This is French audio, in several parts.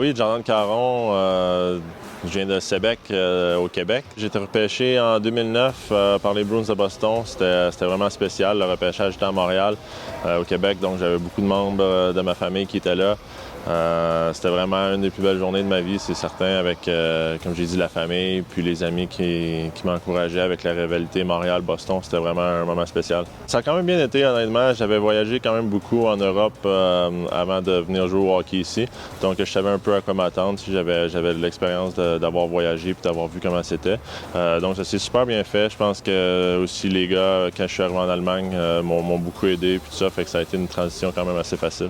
Oui, Jordan Caron, je viens de Sébec, au Québec. J'ai été repêché en 2009 par les Bruins de Boston. C'était vraiment spécial. Le repêchage était à Montréal, au Québec, donc j'avais beaucoup de membres de ma famille qui étaient là. C'était vraiment une des plus belles journées de ma vie, c'est certain, avec, comme j'ai dit, la famille, puis les amis qui m'encourageaient avec la rivalité Montréal-Boston. C'était vraiment un moment spécial. Ça a quand même bien été, honnêtement. J'avais voyagé quand même beaucoup en Europe avant de venir jouer au hockey ici. Donc, je savais un peu à quoi m'attendre. J'avais de l'expérience d'avoir voyagé et d'avoir vu comment c'était. Donc, ça s'est super bien fait. Je pense que aussi les gars, quand je suis arrivé en Allemagne, m'ont beaucoup aidé, puis tout ça, fait que ça a été une transition quand même assez facile.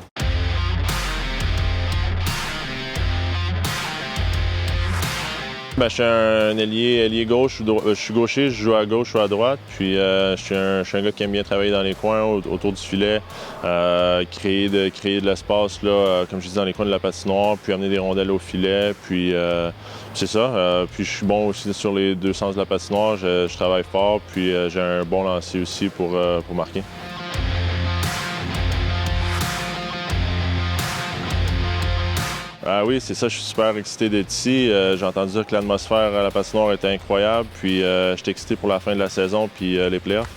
Ben, je suis un ailier gauche, je suis gaucher, je joue à gauche ou à droite. Puis je suis un gars qui aime bien travailler dans les coins, autour du filet, créer de l'espace, là, comme je dis, dans les coins de la patinoire, puis amener des rondelles au filet. Puis c'est ça. Puis je suis bon aussi sur les deux sens de la patinoire. Je travaille fort, puis j'ai un bon lancer aussi pour marquer. Ah oui, c'est ça, je suis super excité d'être ici. J'ai entendu dire que l'atmosphère à la patinoire était incroyable, puis je suis excité pour la fin de la saison puis les playoffs.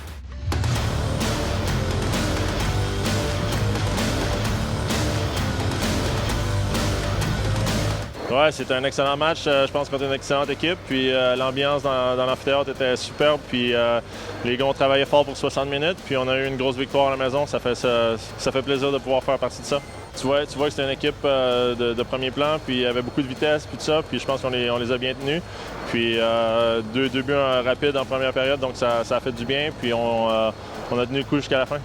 Ouais, c'était un excellent match. Je pense qu'on était une excellente équipe. Puis l'ambiance dans l'amphithéâtre était superbe. Puis les gars ont travaillé fort pour 60 minutes. Puis on a eu une grosse victoire à la maison. Ça fait plaisir de pouvoir faire partie de ça. Tu vois que c'était une équipe de premier plan. Puis il y avait beaucoup de vitesse puis tout ça. Puis je pense qu'on les a bien tenus. Puis deux buts rapides en première période. Donc ça a fait du bien. Puis on a tenu le coup jusqu'à la fin.